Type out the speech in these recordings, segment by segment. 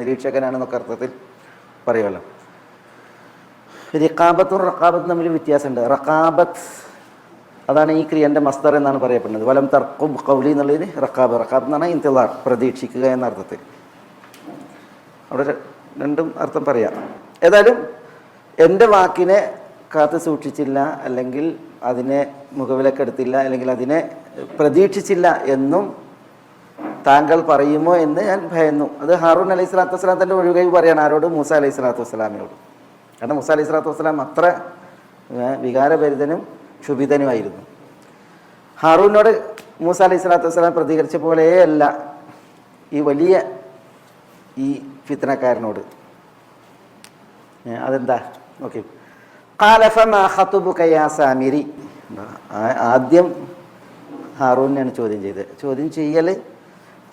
നിരീക്ഷകനാണെന്നൊക്കെ അർത്ഥത്തിൽ പറയുമല്ലോ. റിഖാബത്തും റഖാബത്തും തമ്മിൽ വ്യത്യാസമുണ്ട്. റഖാബത്ത് അതാണ് ഈ ക്രിയൻ്റെ മസ്ദർ എന്നാണ് പറയപ്പെടുന്നത്. വലം തർഖുബ് ഖൗലി എന്നുള്ളതിന് റഖാബ് എന്ന് പറഞ്ഞാൽ ഇന്തിളാർ, പ്രതീക്ഷിക്കുക എന്ന അർത്ഥത്തിൽ. അവിടെ രണ്ടും അർത്ഥം പറയാം. ഏതായാലും എൻ്റെ വാക്കിനെ കാത്തു സൂക്ഷിച്ചില്ല, അല്ലെങ്കിൽ അതിനെ മുഖവിലക്കെടുത്തില്ല, അല്ലെങ്കിൽ അതിനെ പ്രതീക്ഷിച്ചില്ല എന്നും താങ്കൾ പറയുമോ എന്ന് ഞാൻ ഭയന്നു. അത് ഹാറൂൻ അലൈഹി സ്വലാത്തു വസ്സലാം തൻ്റെ ഒഴികഴിവ് പറയാണ്. ആരോട്? മൂസ അലൈഹി സ്വലാത്തു വസ്സലാമിനോട്. കാരണം മൂസ അലൈഹി സ്വലാത്തു വസ്സലാം അത്ര വികാരഭരിതനും ക്ഷുഭിതനുമായിരുന്നു. ഹാറൂനോട് മൂസ അലൈഹി സ്വലാത്തു വസ്സലാം പ്രതികരിച്ച പോലെയല്ല ഈ വലിയ ഈ ഫിത്നക്കാരനോട്. അതെന്താ? ഓക്കെ. ഖാല ഫമാ ഖതുബുക യാ സാമിരി. ആദ്യം ഹാറൂനാണ് ചോദ്യം ചെയ്തത്. ചോദ്യം ചെയ്യൽ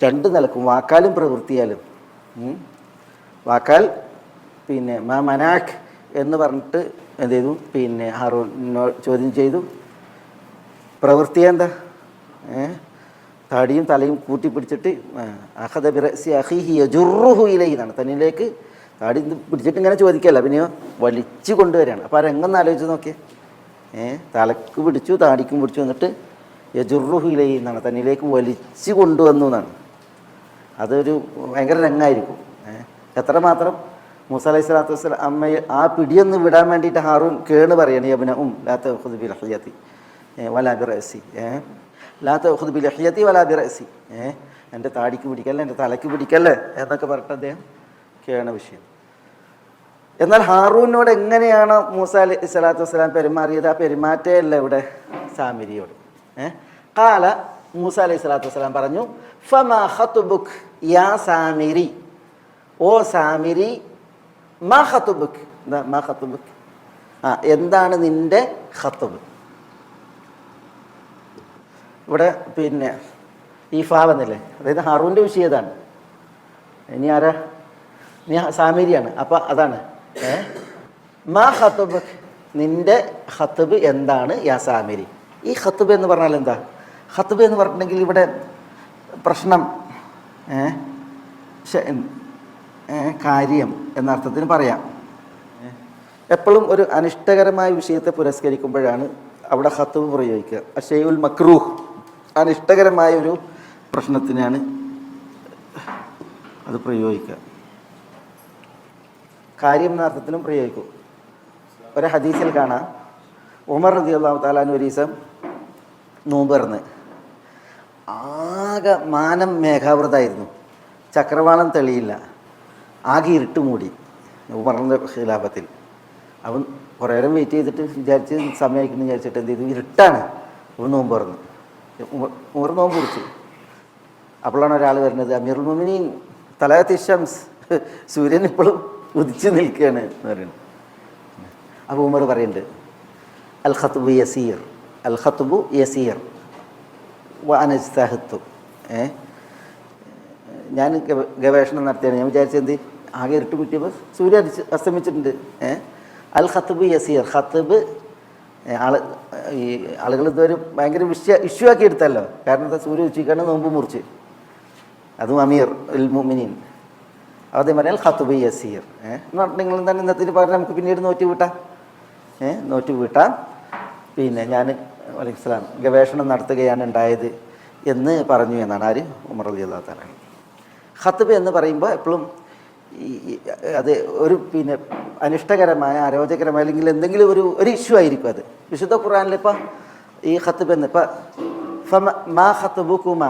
രണ്ട് നിലക്കും, വാക്കാലും പ്രവൃത്തിയാലും. വാക്കാൽ പിന്നെ മാ മനാഖ് എന്ന് പറഞ്ഞിട്ട് എന്ത് ചെയ്തു? പിന്നെ ഹാറൂനോട് ചോദ്യം ചെയ്തു. പ്രവൃത്തി എന്താ? താടിയും തലയും കൂട്ടിപ്പിടിച്ചിട്ട് അഖദ ബിറഅസി അഖീഹി യജുറുഹു ഇലൈഹി എന്നാണ്. തന്നിലേക്ക് താടി പിടിച്ചിട്ട് ഇങ്ങനെ ചോദിക്കല്ല, പിന്നെയോ വലിച്ചു കൊണ്ടുവരികയാണ്. അപ്പോൾ ആ രംഗം ആലോചിച്ച് നോക്കിയേ. തലക്ക് പിടിച്ചു, താടിക്കും പിടിച്ചു, എന്നിട്ട് യജുറുഹു ഇലൈഹി എന്നാണ്, തന്നിലേക്ക് വലിച്ചു കൊണ്ടുവന്നു എന്നാണ്. അതൊരു ഭയങ്കര രംഗമായിരിക്കും. എത്രമാത്രം മൂസ അലൈഹി സ്വലാത്തു വസ്സലാം അമ്മയെ ആ പിടിയൊന്ന് വിടാൻ വേണ്ടിയിട്ട് ഹാറൂൻ കേണ് പറയാണ്. യബ്ന ലാ തഖുദ് ബിലഹിയതി വലാ ബിറഅസി ലാ തഖുദ് ബിലഹിയതി വലാ ബിറഅസി. എൻ്റെ താടിക്ക് പിടിക്കല്ലേ, എൻ്റെ തലയ്ക്ക് പിടിക്കല്ലേ എന്നൊക്കെ പറഞ്ഞിട്ട് അദ്ദേഹം കേണ വിഷയം. എന്നാൽ ഹാറൂനോട് എങ്ങനെയാണ് മൂസ അലൈഹി സ്വലാത്തു വസ്സലാം പെരുമാറിയത്? ആ പെരുമാറ്റമല്ല ഇവിടെ സാമിരിയോട്. ഖാല മൂസ അലൈഹി സ്വലാത്തു വസ്സലാം പറഞ്ഞു, ഫമാ ഖതുബുക് യാ സാമിരി. ഓ സാമിരി, മാ ഖതുബുക്. എന്താ മാ ഖതുബുക്? എന്താണ് നിൻ്റെ ഖതുബ്? ഇവിടെ പിന്നെ ഈ ഫാവെന്നില്ലേ, അതായത് ഹാറൂൻ്റെ വിഷയതാണ്. ഇനി ആരാ? നീ സാമിരിയാണ്. അപ്പം അതാണ് മാ ഖതുബുക്, നിൻ്റെ ഖതുബ് എന്താണ് യാ സാമിരി. ഈ ഖതുബ് എന്ന് പറഞ്ഞാൽ എന്താ? ഖതുബ് എന്ന് പറഞ്ഞിട്ടുണ്ടെങ്കിൽ ഇവിടെ പ്രശ്നം, കാര്യം എന്നർത്ഥത്തിന് പറയാം. എപ്പോഴും ഒരു അനിഷ്ടകരമായ വിഷയത്തെ പുരസ്കരിക്കുമ്പോഴാണ് അവിടെ ഖതുബ് പ്രയോഗിക്കുക. അഷൈഉൽ മക്രൂഹ്, അനിഷ്ടകരമായ ഒരു പ്രശ്നത്തിനാണ് അത് പ്രയോഗിക്കുക. കാര്യം എന്ന അർത്ഥത്തിലും പ്രയോഗിക്കും. ഒരു ഹദീസിൽ കാണാം, ഉമർ റളിയല്ലാഹു തആല അൻഹു ഒരു ദിവസം നോമ്പ് തുറന്ന് ആകെ മാനം മേഘാവൃതമായിരുന്നു, ചക്രവാളം തെളിയില്ല, ആകെ ഇരുട്ട് മൂടി ഉമറിൻ്റെ ഖിലാഫത്തിൽ. അവൻ കുറേ നേരം വെയിറ്റ് ചെയ്തിട്ട് വിചാരിച്ച് സമയമായിരിക്കുന്നു വിചാരിച്ചിട്ട് എന്ത് ചെയ്തു? ഇരുട്ടാണ്. അവൻ നോമ്പ് തുറന്നു. ഉമർ നോമ്പ് കുറിച്ചു. അപ്പോഴാണ് ഒരാൾ വരുന്നത്, അമീറുൽ മുഅ്മിനീൻ തലഅത്തി ശംസ്, സൂര്യൻ ഇപ്പോഴും ഉദിച്ചു നിൽക്കുകയാണ് എന്ന് പറയുന്നത്. അപ്പോൾ ഉമർ പറയുന്നുണ്ട്, അൽ ഖത്ബു യസീർ, അൽ ഖത്ബു യസീർ വ അന ഇജ്തഹദ്തു. ഞാൻ ഗവേഷണം നടത്തിയാണ്. ഞാൻ വിചാരിച്ചെന്ത്, ആകെ ഇരുട്ട് മുറ്റിയപ്പോൾ സൂര്യൻ അസ്തമിച്ചിട്ടുണ്ട്. അൽ ഖത്ബു യസീർ, ഖത്ബ് ഈ ആളുകൾ ഇതൊരു ഭയങ്കര ഇഷ്യൂ ആക്കി എടുത്തല്ലോ. കാരണം എന്താ? സൂര്യ ഉച്ചയ്ക്കാണ് നോമ്പ് മുറിച്ച്, അതും അമീർ ഉൽ മുഅ്മിനീൻ. അതേ പറഞ്ഞാൽ ഖത്ബ് യസീർ എന്ന് പറഞ്ഞിട്ടുണ്ടെങ്കിൽ എന്താണ് ഇന്നത്തിന് പകരം നമുക്ക് പിന്നീട് നോറ്റ് വീട്ടാം. പിന്നെ ഞാൻ അലൈഹിസ്സലാം ഗവേഷണം നടത്തുകയാണ് ഉണ്ടായത് എന്ന് പറഞ്ഞു എന്നാണ് ആര്? ഉമർ റളിയല്ലാഹു തആല. ഖത്ബ് എന്ന് പറയുമ്പോൾ എപ്പോഴും അത് ഒരു പിന്നെ അനിഷ്ടകരമായ, അരോചകരമായ, അല്ലെങ്കിൽ എന്തെങ്കിലും ഒരു ഇഷ്യൂ ആയിരിക്കും അത്. വിശുദ്ധ ഖുർആനിൽ ഇപ്പം ഈ ഖത്ബ് എന്ന് ഇപ്പം മാ ഖത്ബുകുമ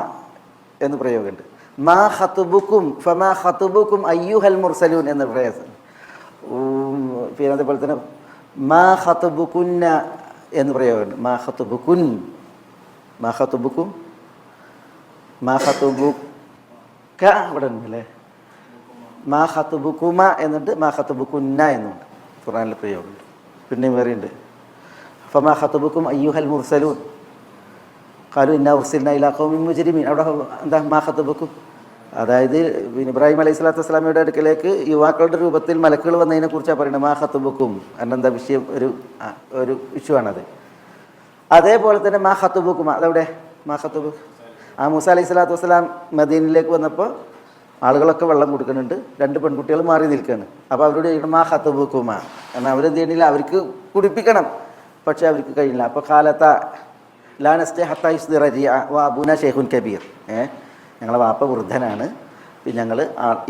എന്ന് പ്രയോഗമുണ്ട്. മാ ഖത്ബുക്കും ഫമാ ഖത്ബുക്കും അയ്യുഹൽ മുർസലൂൻ എന്ന പ്രയാസം. പിന്നെ അതേപോലെ തന്നെ മാ ഖത്ബുകുന്ന എന്ന് പ്രയോഗമുണ്ട്. മാ ഖത്ബുകുൻ, മാ ഖത്ബുക്കും, മാ ഖത്ബുക ഇവിടെ ഉണ്ടല്ലേ. മാ ഖത്ബുകുമ എന്നുണ്ട്, മാ ഖത്ബുകുന്ന എന്നുണ്ട് ഖുർആനിൽ പ്രയോഗമുണ്ട്. പിന്നെയും വേറെയുണ്ട്, ഫമാ ഖത്ബുക്കും അയ്യുഹൽ മുർസലൂൻ ഖാലു ഇന്നാ ഉർസിൽനാ ഇലാ ഖൗമിൻ മുജ്രിമീൻ. അവിടെ എന്താ? മാ ഖത്ബുക്കും. അതായത് ഇബ്രാഹിം അലൈഹി സ്വലാത്തു വസ്സലാമയുടെ അടുക്കലേക്ക് യുവാക്കളുടെ രൂപത്തിൽ മലക്കുകൾ വന്നതിനെ കുറിച്ചാണ് പറയുന്നത്. മാ ഖത്ബുക്കും എന്നെന്താ വിഷയം, ഒരു ഇഷ്യൂ ആണത്. അതേപോലെ തന്നെ മാ ഖത്ബുക്കും, അതവിടെ മാ ഖത്ബു. മൂസ അലൈഹി സ്വലാത്തു വസ്സലാം മദീനയിലേക്ക് വന്നപ്പോൾ ആളുകളൊക്കെ വെള്ളം കൊടുക്കുന്നുണ്ട്, 2 പെൺകുട്ടികൾ മാറി നിൽക്കുകയാണ്. അപ്പോൾ അവരോട് ചോദിക്കണം മാ ഖത്തബുക്കുമാ, കാരണം അവരെന്ത് ചെയ്യണില്ല, അവർക്ക് കുടിപ്പിക്കണം, പക്ഷേ അവർക്ക് കഴിയില്ല. അപ്പോൾ കാലത്ത ലാനസ്തെ ഹത്തായിസ് റരിയ വാബുന ഷെയ്ഖുൻ കബീർ, ഞങ്ങളെ വാപ്പ വൃദ്ധനാണ്, പിന്നെ ഞങ്ങൾ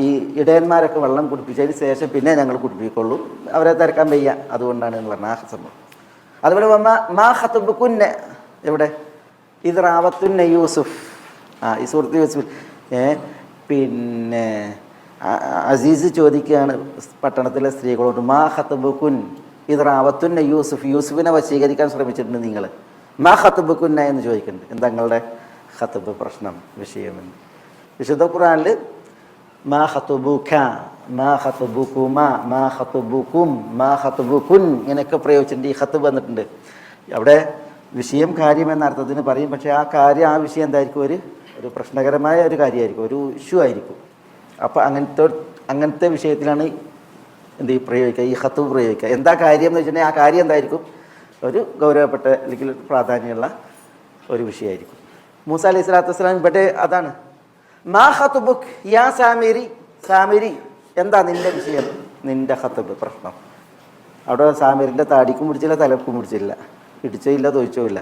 ഈ ഇടയന്മാരൊക്കെ വെള്ളം കുടിപ്പിച്ചതിന് ശേഷം പിന്നെ ഞങ്ങൾ കുടിപ്പിക്കുള്ളൂ, അവരെ തിരക്കാൻ വയ്യ, അതുകൊണ്ടാണ് എന്ന് പറഞ്ഞ ആ സംഭവം. അതുപോലെ മാ ഖത്തബുക്കുന്ന എവിടെ ഇത് റാവത്തുന്ന യൂസുഫ്, ഈ സുഹൃത്ത് യൂസുഫ്. പിന്നെ അസീസ് ചോദിക്കുകയാണ് പട്ടണത്തിലെ സ്ത്രീകളോട്, മാ ഖത്തബുക്കുൻ ഇത് റാവത്തുന്ന യൂസുഫ്, യൂസുഫിനെ വശീകരിക്കാൻ ശ്രമിച്ചിട്ടുണ്ട് നിങ്ങൾ, മാ ഖത്തബുക്കുന്ന എന്ന് ചോദിക്കുന്നുണ്ട്. എന്താ നിങ്ങളുടെ ഖത്തബ് പ്രശ്നം വിഷയമെന്ന്. വിശുദ്ധ ഖുർആനിൽ മാ ഖത്തബുക, മാ ഖത്തബുകുമാ, മാ ഖത്തബുകും, മാ ഖത്തബുകുൻ ഇങ്ങനെയൊക്കെ പ്രയോഗിച്ചിട്ടുണ്ട്. ഈ ഖത്തബ് വന്നിട്ടുണ്ട്. അവിടെ വിഷയം കാര്യം എന്ന അർത്ഥത്തിന് പറയും, പക്ഷേ ആ കാര്യം ആ വിഷയം എന്തായിരിക്കും, ഒരു പ്രശ്നകരമായ ഒരു കാര്യമായിരിക്കും, ഒരു ഇഷ്യൂ ആയിരിക്കും. അപ്പോൾ അങ്ങനത്തെ വിഷയത്തിലാണ് എന്ത് പ്രയോഗിക്കുക, ഈ ഖത്തബ് പ്രയോഗിക്കുക. എന്താ കാര്യം എന്ന് വെച്ചിട്ടുണ്ടെങ്കിൽ ആ കാര്യം എന്തായിരിക്കും, ഒരു ഗൗരവപ്പെട്ട അല്ലെങ്കിൽ പ്രാധാന്യമുള്ള ഒരു വിഷയമായിരിക്കും. മൂസ അലൈഹി സ്വലാത്തു വസ്സലാം ഇവിടെ അതാണ്, മാ ഖത്ബുക് യാ സാമിരി, സാമിരി എന്താ നിൻ്റെ വിഷയം, നിൻ്റെ ഖത്തബ് പ്രശ്നം. അവിടെ സാമിരിൻ്റെ താടിക്കും പിടിച്ചില്ല, തലക്കും പിടിച്ചില്ല, ഇടിച്ചോ ഇല്ല, തൊഴിച്ചോ ഇല്ല.